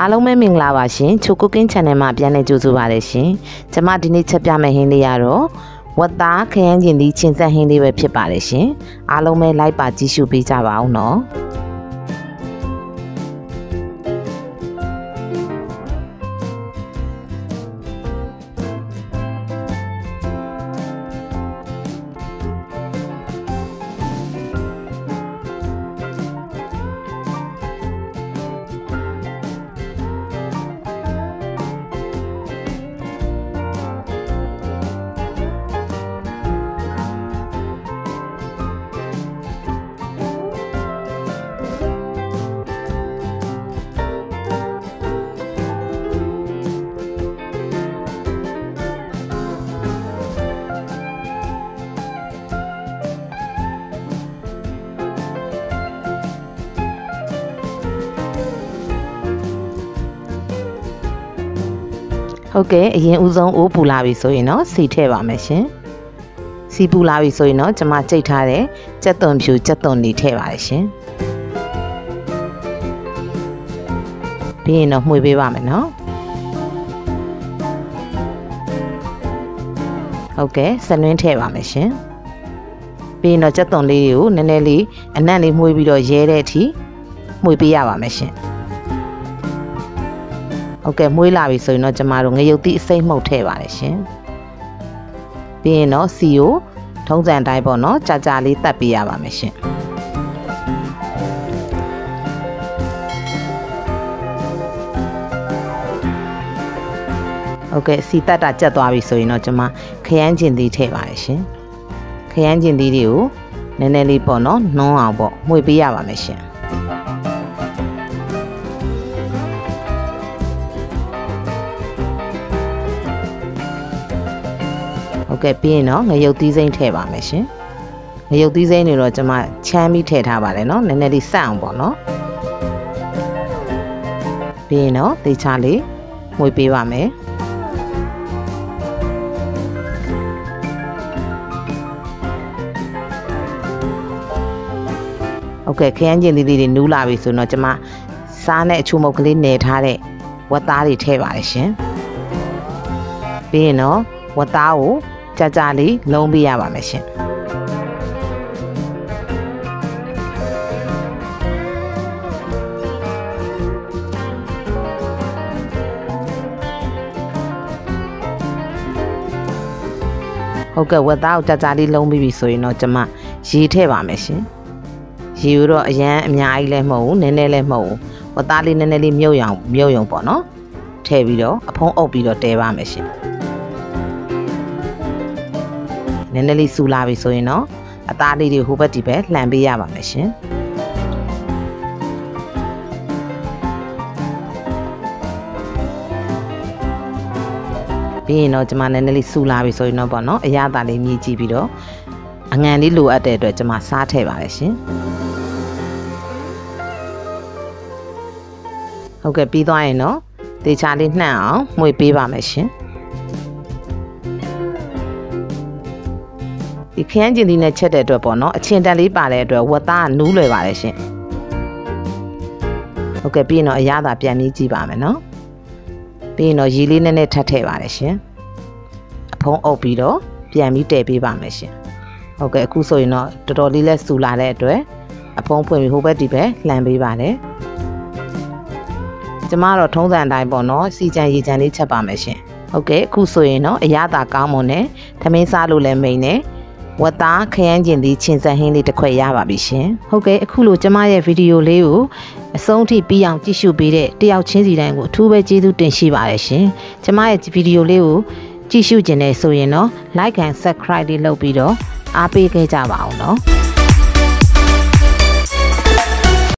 အားလုံးပဲမင်္ဂလာပါရှင်ချို Cooking Channel မှာပြန်လည်ကြိုဆိုပါရရှင်ကျမဒီနေ့ချက်ပြမယ့်ဟင်းလေးကတော့ဝတ်သားခရမ်းကျင်သီးချင်းဆက်ဟင်းလေးပဲဖြစ်ပါတယ်ရှင်အားလုံးပဲလိုက်ပါကြည့်ရှုပေးကြပါအောင်နော်ဟုတ်ကဲ့အရင်ဦးဆုံးအိုးပူလာပြီဆိုရင်တော့စီထည့်ပါမယ်ရှင်စီပူလာပြီဆိုရင်တော့ကျွန်မကြိတ်ထားတဲ့ကြက်သွန်ဖြူကြက်သွန်နေထည့်ပါတယ်ရှင်ပြီးရင်တော့မှွေပေးပါမယ်နော်ဟုတ်ကဲ့စနွင်းထည့်ပါမယ်ရှင်ပြီးရင်တော့ကြက်သွန်လေးတွေကိုနည်းနည်းလေးအနံ့လေးမှွေပြီးတော့ရဲတဲ့အထိမှွေပေးရပါမယ်ရှင်ဟုတ်ကဲ့မွေးလာပြီဆိုရင်တော့ကျမတို့ငရုတ်သီးအစိမ့်မှုတ်ထည့်ပါတယ်ရှင်ပြီးရင်တော့စီကိုထုံးစံတိုင်းပေါ့နော်ကြာကြာလေးတတ်ပေးရပါမယ်ရှင်ဟုတ်ကဲ့စီတက်တာကျက်သွားပြီဆိုရင်တော့ကျမခရမ်းကျင်သီးထည့်ပါတယ်ရှင်ခရမ်းကျင်သီးတွေကိုနည်းနည်းလေးပေါ့နော်နှွန်းအောင်ပေါ့မှွေပေးရပါမယ်ရှင်ဟုတ်ကဲ့ပြီးရင်တော့ငရုတ်သီးစိမ့်ထည့်ပါမယ်ရှင်ငရုတ်သီးစိမ့်တွေတော့ကျွန်မချမ်းပြီးထည့်ထားပါတယ်နော်နည်းနည်းလေးစအောင်ပေါ့နော်ပြီးရင်တော့တေချာလေးမှွေပေးပါမယ်ဟုတ်ကဲ့ခရမ်းကျင်သီးတွေနူးလာပြီဆိုတော့ကျွန်မစားနဲ့အချိုမုတ်ကလေးနယ်ထားတဲ့ဝတ်သားတွေထည့်ပါတယ်ရှင်ပြီးရင်တော့ဝတ်သားကိုကြာကြာလေးလုံးပေးရပါမယ်ရှင်ဟုတ်ကဲ့ဝတ်သားကိုကြာကြာလေးလုံးပြီးပြီဆိုရင်တော့ကျွန်မရေထည့်ပါမယ်ရှင်ရေကိုတော့အရန်အများကြီးလည်းမဟုတ်ဘူးနည်းနည်းလည်းမဟုတ်ဘူးဝတ်သားလေးနည်းနည်းလေးမြုပ်ရုံပေါ့နော်ထည့်ပြီးတော့အဖုံးအုပ်ပြီးတော့တဲပါမယ်ရှင်နည်းနည်းလေးစူလာပြီဆိုရင်တော့အသားလေးတွေဟိုဘက်ဒီဘက်လှန်ပေးရပါမယ်ရှင်ပြီးရင်တော့ကျွန်မနည်းနည်းလေးစူလာပြီဆိုရင်တော့ပေါ့နော်အရသာလေးမြည်ကြည့်ပြီးတော့အငံလေးလိုအပ်တဲ့အတွက်ကျွန်မစားထည့်ပါတယ်ရှင်ဟုတ်ကဲ့ပြီးသွားရင်တော့တေချာလေးနှံ့အောင်မှွေပေးပါမယ်ရှင်ဒီခရမ်းကျင်သီးနဲ့ချက်တဲ့အတွက်ပေါ့နော်အချင်တန်လေးပါတဲ့အတွက်ဝတ်သားကနူးလွယ်ပါတယ်ရှင်ဟုတ်ကဲ့ပြီးရင်တော့အရသာပြန်ပြီးကြည့်ပါမယ်နော်ပြီးရင်တော့ရေလေးနည်းနည်းထပ်ထည့်ပါတယ်ရှင်အဖုံးအုပ်ပြီးတော့ပြန်ပြီးတည်ပေးပါမယ်ရှင်ဟုတ်ကဲ့အခုဆိုရင်တော့တော်တော်လေးလဲစူလာတဲ့အတွက်အဖုံးဖွင့်ပြီးဟိုဘက်ဒီဘက်လှန်ပေးပါတယ်ကျမတော့ထုံးစံအတိုင်းပေါ့နော်စီချံရေချံလေးချက်ပါမယ်ရှင်ဟုတ်ကဲ့အခုဆိုရင်တော့အရသာကောင်းမွန်နဲ့သမင်းစားလို့လည်းမိန်နဲ့ဝတ်သားခရမ်းကျင်သီးချင်းဆက်ဟင်းလေးတစ်ခွက်ရပါပြီရှင်ဟုတ်ကဲ့အခုလိုကျမရဲ့ဗီဒီယိုလေးကိုအဆုံးထိပြီးအောင်ကြည့်ရှုပေးတဲ့တယောက်ချင်းစီတိုင်းကိုအထူးပဲကျေးဇူးတင်ရှိပါတယ်ရှင်ကျမရဲ့ဗီဒီယိုလေးကိုကြည့်ရှုခြင်းနဲ့ဆိုရင်တော့ like and subscribe လေးလုပ်ပြီးတော့အားပေးခဲ့ကြပါအောင်နော်